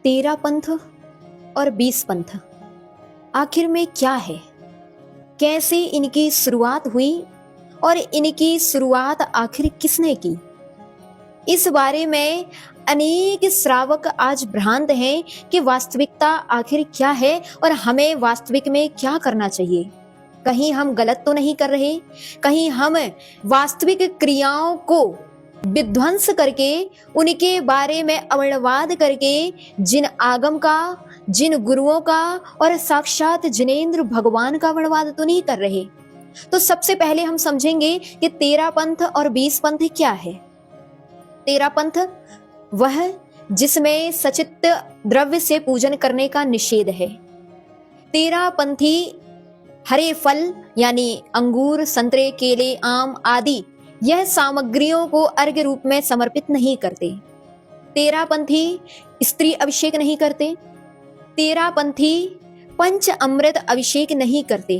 13 पंथ और 20 पंथ आखिर में क्या है, कैसे इनकी शुरुआत हुई और इनकी शुरुआत आखिर किसने की, इस बारे में अनेक श्रावक आज भ्रांत हैं कि वास्तविकता आखिर क्या है और हमें वास्तविक में क्या करना चाहिए। कहीं हम गलत तो नहीं कर रहे, कहीं हम वास्तविक क्रियाओं को विध्वंस करके उनके बारे में अवर्णवाद करके जिन आगम का, जिन गुरुओं का और साक्षात जिनेंद्र भगवान का वर्णवाद तो नहीं कर रहे। तो सबसे पहले हम समझेंगे कि 13 पंथ और 20 पंथ क्या है। 13 पंथ वह जिसमें सचित द्रव्य से पूजन करने का निषेध है। 13 पंथी हरे फल यानी अंगूर, संतरे, केले, आम आदि यह सामग्रियों को अर्घ्य रूप में समर्पित नहीं करते। 13 पंथी स्त्री अभिषेक नहीं करते। 13 पंथी पंच अमृत अभिषेक नहीं करते।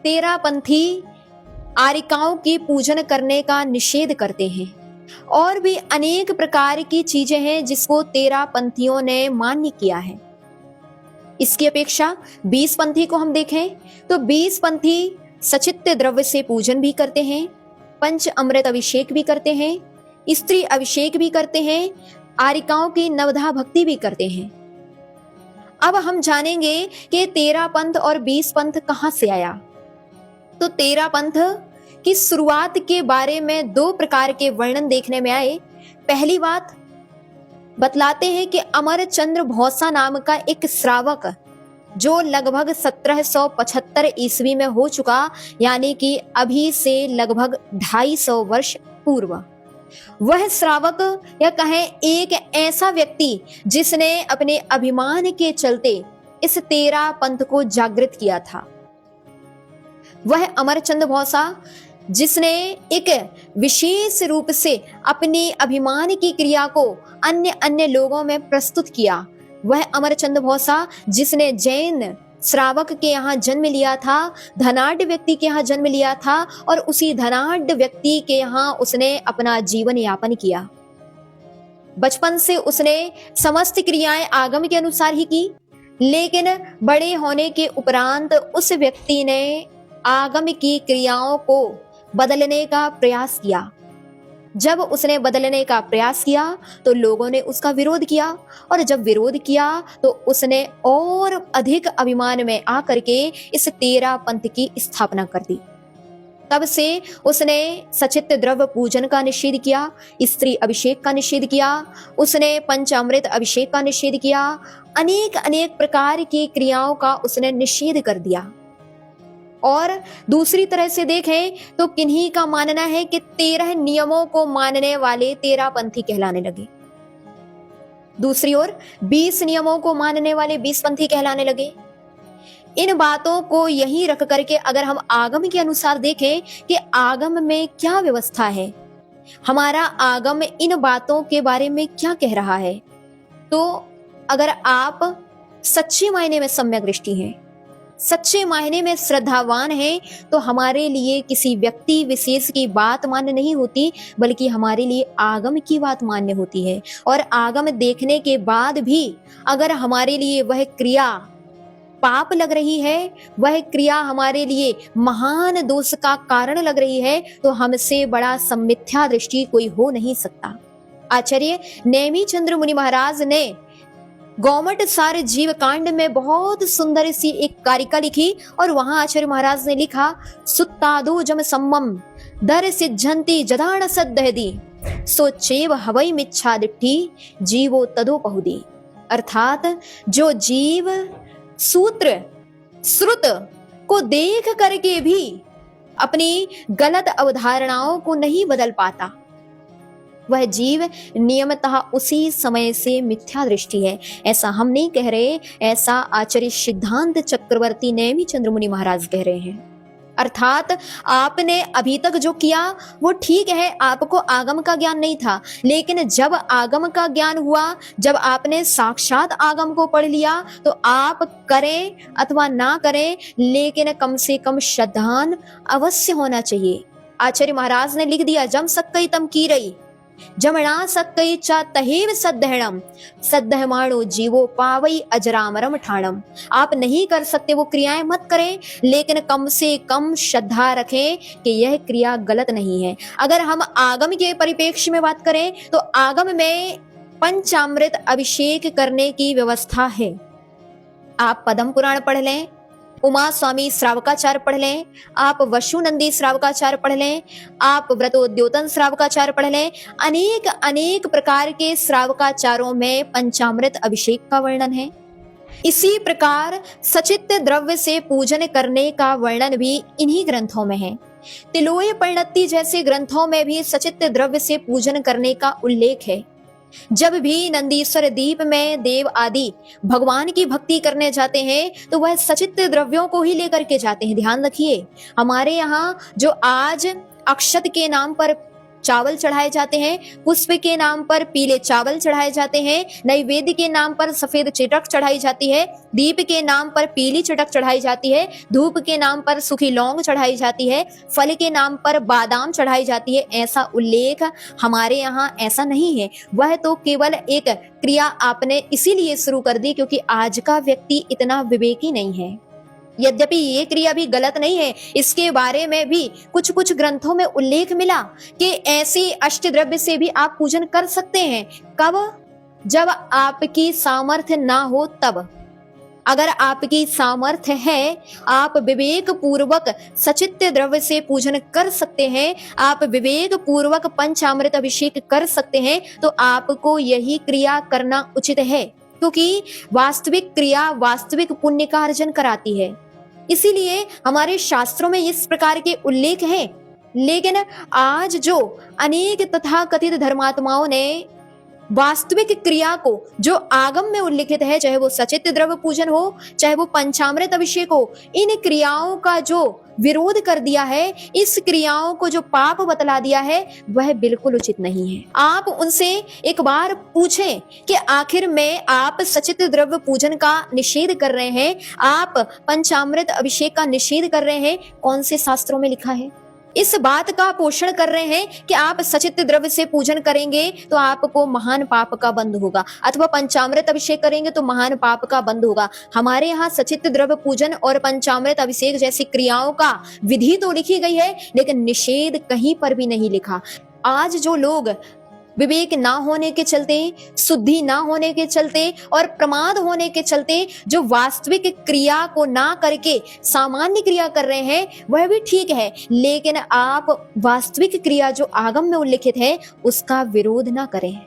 13 पंथी आरिकाओं की पूजन करने का निषेध करते हैं। और भी अनेक प्रकार की चीजें हैं जिसको 13 पंथियों ने मान्य किया है। इसकी अपेक्षा 20 पंथी को हम देखें तो 20 पंथी सचित्य द्रव्य से पूजन भी करते हैं, पंच अमृत अभिषेक भी करते हैं, स्त्री अभिषेक भी करते हैं, आरिकाओं की नवधा भक्ति भी करते हैं। अब हम जानेंगे कि 13 पंथ और 20 पंथ कहां से आया। तो 13 पंथ की शुरुआत के बारे में 2 प्रकार के वर्णन देखने में आए। पहली बात बतलाते हैं कि अमरचंद्र भौसा नाम का एक श्रावक जो लगभग 1775 ईस्वी में हो चुका, यानी कि अभी से लगभग 250 वर्ष पूर्व, वह श्रावक या कहें एक ऐसा व्यक्ति जिसने अपने अभिमान के चलते इस 13 पंथ को जागृत किया था। वह अमरचंद्र भौसा जिसने एक विशेष रूप से अपने अभिमान की क्रिया को अन्य अन्य लोगों में प्रस्तुत किया। वह अमरचंद्र भौसा जिसने जैन श्रावक के यहाँ जन्म लिया था, धनाढ्य व्यक्ति के यहाँ जन्म लिया था और उसी धनाढ्य व्यक्ति के यहाँ उसने अपना जीवन यापन किया। बचपन से उसने समस्त क्रियाएं आगम के अनुसार ही की, लेकिन बड़े होने के उपरांत उस व्यक्ति ने आगम की क्रियाओं को बदलने का प्रयास किया। जब उसने बदलने का प्रयास किया तो लोगों ने उसका विरोध किया, और जब विरोध किया तो उसने और अधिक अभिमान में आकर के इस 13 पंथ की स्थापना कर दी। तब से उसने सचित द्रव्य पूजन का निषेध किया, स्त्री अभिषेक का निषेध किया, उसने पंचामृत अभिषेक का निषेध किया, अनेक अनेक प्रकार की क्रियाओं का उसने निषेध कर दिया। और दूसरी तरह से देखें तो किन्हीं का मानना है कि 13 नियमों को मानने वाले 13 पंथी कहलाने लगे। दूसरी ओर 20 नियमों को मानने वाले 20 पंथी कहलाने लगे। इन बातों को यहीं रख करके अगर हम आगम के अनुसार देखें कि आगम में क्या व्यवस्था है, हमारा आगम इन बातों के बारे में क्या कह रहा है, तो अगर आप सच्चे मायने में सम्यक दृष्टि हैं, सच्चे मायने में श्रद्धावान हैं, तो हमारे लिए किसी व्यक्ति विशेष की बात मान्य नहीं होती, बल्कि हमारे लिए आगम की बात मान्य होती है। और आगम देखने के बाद भी अगर हमारे लिए वह क्रिया पाप लग रही है, वह क्रिया हमारे लिए महान दोष का कारण लग रही है, तो हमसे बड़ा सम्मिथ्या दृष्टि कोई हो नहीं सकता। आचार्य नेमी चंद्र मुनि महाराज ने गौमट सार जीव कांड में बहुत सुंदर सी एक कारिका लिखी, और वहां आचार्य महाराज ने लिखा, सुत्तादो जम सम्मम दर सिद्धंति जदाण सद्दहदी सोचेव हवई मिच्छा दिट्ठी जीवो तदो पहुदी। अर्थात जो जीव सूत्र श्रुत को देख करके भी अपनी गलत अवधारणाओं को नहीं बदल पाता, वह जीव नियमतः उसी समय से मिथ्या दृष्टि है। ऐसा हम नहीं कह रहे, ऐसा आचार्य सिद्धांत चक्रवर्ती नेमी चंद्र मुनि महाराज कह रहे हैं। अर्थात आपने अभी तक जो किया वो ठीक है, आपको आगम का ज्ञान नहीं था, लेकिन जब आगम का ज्ञान हुआ, जब आपने साक्षात आगम को पढ़ लिया, तो आप करें अथवा ना करें, लेकिन कम से कम श्रद्धान अवश्य होना चाहिए। आचार्य महाराज ने लिख दिया, जम सक्कई तम की रही, जमणा सक्कई चा तहेव सद्धहणम, सद्धमाणो जीवो पावई अजरामरम ठाणम। आप नहीं कर सकते वो क्रियाएं मत करें, लेकिन कम से कम श्रद्धा रखें कि यह क्रिया गलत नहीं है। अगर हम आगम के परिप्रेक्ष्य में बात करें तो आगम में पंचामृत अभिषेक करने की व्यवस्था है। आप पद्म पुराण पढ़ लें, उमा स्वामी श्रावकाचार पढ़ लें, आप वशुनंदी श्रावकाचार पढ़ लें, आप व्रतोद्योतन श्रावकाचार पढ़ लें। अनेक अनेक प्रकार के श्रावकाचारों में पंचामृत अभिषेक का वर्णन है। इसी प्रकार सचित द्रव्य से पूजन करने का वर्णन भी इन्हीं ग्रंथों में है। तिलोय परिणति जैसे ग्रंथों में भी सचित द्रव्य से पूजन करने का उल्लेख है। जब भी नंदीश्वर दीप में देव आदि भगवान की भक्ति करने जाते हैं तो वह सचित द्रव्यों को ही लेकर के जाते हैं। ध्यान रखिए, हमारे यहाँ जो आज अक्षत के नाम पर चावल चढ़ाए जाते हैं, पुष्प के नाम पर पीले चावल चढ़ाए जाते हैं, नैवेद्य के नाम पर सफेद चटक चढ़ाई जाती है, दीप के नाम पर पीली चटक चढ़ाई जाती है, धूप के नाम पर सूखी लौंग चढ़ाई जाती है, फल के नाम पर बादाम चढ़ाई जाती है, ऐसा उल्लेख हमारे यहाँ ऐसा नहीं है। वह तो केवल एक क्रिया आपने इसीलिए शुरू कर दी क्योंकि आज का व्यक्ति इतना विवेकी नहीं है। यद्यपि ये क्रिया भी गलत नहीं है, इसके बारे में भी कुछ कुछ ग्रंथों में उल्लेख मिला कि ऐसी अष्टद्रव्य से भी आप पूजन कर सकते हैं। कब? जब आपकी सामर्थ्य ना हो तब। अगर आपकी सामर्थ्य है, आप विवेक पूर्वक सचित द्रव्य से पूजन कर सकते हैं, आप विवेक पूर्वक पंचामृत अभिषेक कर सकते हैं, तो आपको यही क्रिया करना उचित है, क्योंकि वास्तविक क्रिया वास्तविक पुण्य का अर्जन कराती है। इसीलिए हमारे शास्त्रों में इस प्रकार के उल्लेख हैं। लेकिन आज जो अनेक तथाकथित धर्मात्माओं ने वास्तविक क्रिया को जो आगम में उल्लिखित है, चाहे वो सचित द्रव्य पूजन हो, चाहे वो पंचामृत अभिषेक हो, इन क्रियाओं का जो विरोध कर दिया है, इस क्रियाओं को जो पाप बतला दिया है, वह बिल्कुल उचित नहीं है। आप उनसे एक बार पूछें कि आखिर में आप सचित द्रव्य पूजन का निषेध कर रहे हैं, आप पंचामृत अभिषेक का निषेध कर रहे हैं, कौन से शास्त्रों में लिखा है? इस बात का पोषण कर रहे हैं कि आप सचित द्रव्य से पूजन करेंगे तो आपको महान पाप का बंध होगा, अथवा पंचामृत अभिषेक करेंगे तो महान पाप का बंध होगा। हमारे यहाँ सचित द्रव्य पूजन और पंचामृत अभिषेक जैसी क्रियाओं का विधि तो लिखी गई है, लेकिन निषेध कहीं पर भी नहीं लिखा। आज जो लोग विवेक ना होने के चलते, शुद्धि ना होने के चलते और प्रमाद होने के चलते जो वास्तविक क्रिया को ना करके सामान्य क्रिया कर रहे हैं, वह भी ठीक है, लेकिन आप वास्तविक क्रिया जो आगम में उल्लिखित है उसका विरोध ना करें।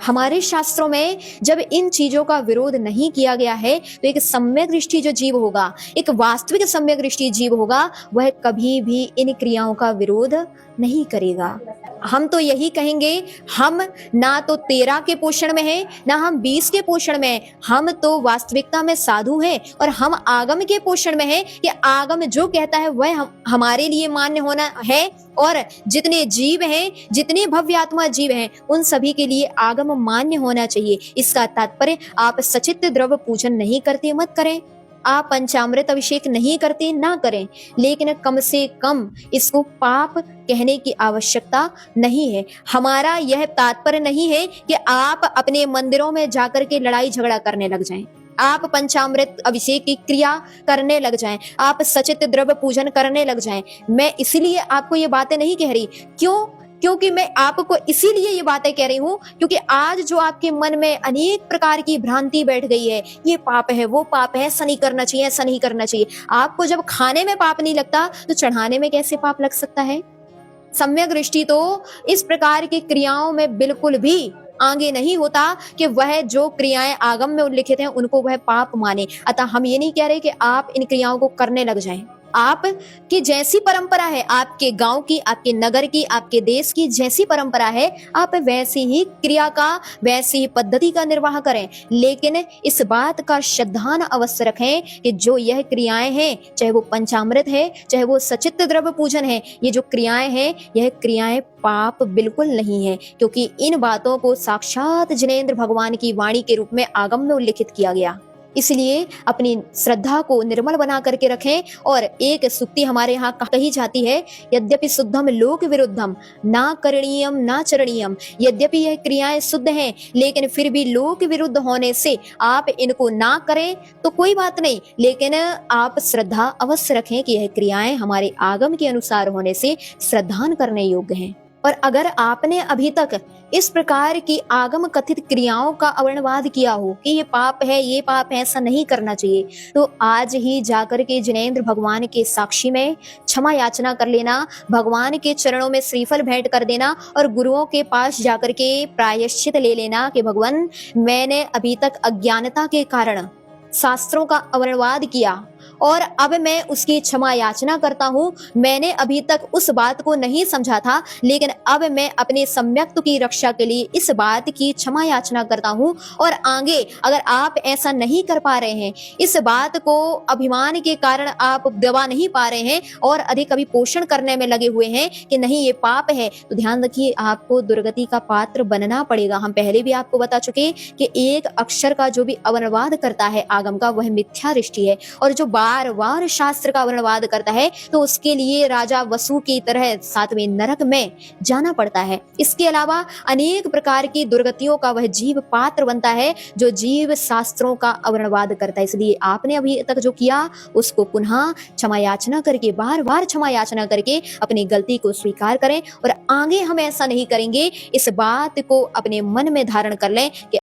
हमारे शास्त्रों में जब इन चीजों का विरोध नहीं किया गया है तो एक सम्यक दृष्टि जो जीव होगा, एक वास्तविक सम्यक दृष्टि जीव होगा, वह कभी भी इन क्रियाओं का विरोध नहीं करेगा। हम तो यही कहेंगे, हम ना तो 13 के पोषण में हैं, ना हम 20 के पोषण में हैं, हम तो वास्तविकता में साधु हैं और हम आगम के पोषण में हैं कि आगम जो कहता है वह हमारे लिए मान्य होना है, और जितने जीव हैं, जितने भव्य आत्मा जीव हैं, उन सभी के लिए आगम मान्य होना चाहिए। इसका तात्पर्य आप सचित द्रव्य पूजन नहीं करते मत करें, आप पंचामृत अभिषेक नहीं करते ना करें, लेकिन कम से कम इसको पाप कहने की आवश्यकता नहीं है। हमारा यह तात्पर्य नहीं है कि आप अपने मंदिरों में जाकर के लड़ाई झगड़ा करने लग जाएं, आप पंचामृत अभिषेक की क्रिया करने लग जाएं, आप सचित द्रव्य पूजन करने लग जाएं। मैं इसीलिए आपको ये बातें नहीं कह रही, क्योंकि मैं आपको इसीलिए ये बातें कह रही हूँ क्योंकि आज जो आपके मन में अनेक प्रकार की भ्रांति बैठ गई है, ये पाप है, वो पाप है, ऐसा नहीं करना चाहिए, ऐसा नहीं करना चाहिए। आपको जब खाने में पाप नहीं लगता तो चढ़ाने में कैसे पाप लग सकता है? सम्यक दृष्टि तो इस प्रकार की क्रियाओं में बिल्कुल भी आगे नहीं होता कि वह जो क्रियाएं आगम में उल्लिखित हैं उनको वह पाप माने। अतः हम ये नहीं कह रहे कि आप इन क्रियाओं को करने लग जाएं। आपकी जैसी परंपरा है, आपके गांव की, आपके नगर की, आपके देश की जैसी परंपरा है, आप वैसी ही क्रिया का, वैसी ही पद्धति का निर्वाह करें, लेकिन इस बात का श्रद्धान अवश्य रखें कि जो यह क्रियाएं हैं, चाहे वो पंचामृत है, चाहे वो सचित द्रव्य पूजन है, ये जो क्रियाएं हैं, यह क्रियाएं पाप बिल्कुल नहीं है, क्योंकि इन बातों को साक्षात जिनेंद्र भगवान की वाणी के रूप में आगम में उल्लिखित किया गया। इसलिए अपनी श्रद्धा को निर्मल बना करके रखें। और एक सुक्ति हमारे यहाँ कही जाती है, यद्यपि शुद्धम लोक विरुद्धम ना करणीयम ना चरणीयम। यद्यपि यह क्रियाएं शुद्ध हैं, लेकिन फिर भी लोक विरुद्ध होने से आप इनको ना करें तो कोई बात नहीं, लेकिन आप श्रद्धा अवश्य रखें कि यह क्रियाएं हमारे आगम के अनुसार होने से श्रद्धान करने योग्य हैं। और अगर आपने अभी तक इस प्रकार की आगम कथित क्रियाओं का अवर्णवाद किया हो कि ये पाप है, ये पाप है, ऐसा नहीं करना चाहिए, तो आज ही जाकर के जिनेंद्र भगवान के साक्षी में क्षमा याचना कर लेना, भगवान के चरणों में श्रीफल भेंट कर देना और गुरुओं के पास जाकर के प्रायश्चित ले लेना कि भगवान, मैंने अभी तक अज्ञानता के कारण शास्त्रों का अवर्णवाद किया और अब मैं उसकी क्षमा याचना करता हूँ। मैंने अभी तक उस बात को नहीं समझा था, लेकिन अब मैं अपने सम्यक्त्व की रक्षा के लिए इस बात की क्षमा याचना करता हूँ। और आगे अगर आप ऐसा नहीं कर पा रहे हैं, इस बात को अभिमान के कारण आप दबा नहीं पा रहे हैं और अधिक अभी पोषण करने में लगे हुए हैं कि नहीं ये पाप है, तो ध्यान रखिए आपको दुर्गति का पात्र बनना पड़ेगा। हम पहले भी आपको बता चुके कि एक अक्षर का जो भी अवर्णवाद करता है आगम का, वह मिथ्या दृष्टि है। और जो बार बार शास्त्र का वर्णवाद करता है तो उसके लिए राजा वसु की तरह सातवें नरक में जाना पड़ता है। इसके अलावा अनेक प्रकार की दुर्गतियों का वह जीव पात्र बनता है जो जीव शास्त्रों का अवर्णवाद करता है। इसलिए आपने अभी तक जो किया उसको पुनः क्षमा याचना करके, बार बार क्षमा याचना करके अपनी गलती को स्वीकार करें और आगे हम ऐसा नहीं करेंगे। इस बात को अपने मन में धारण कर लें कि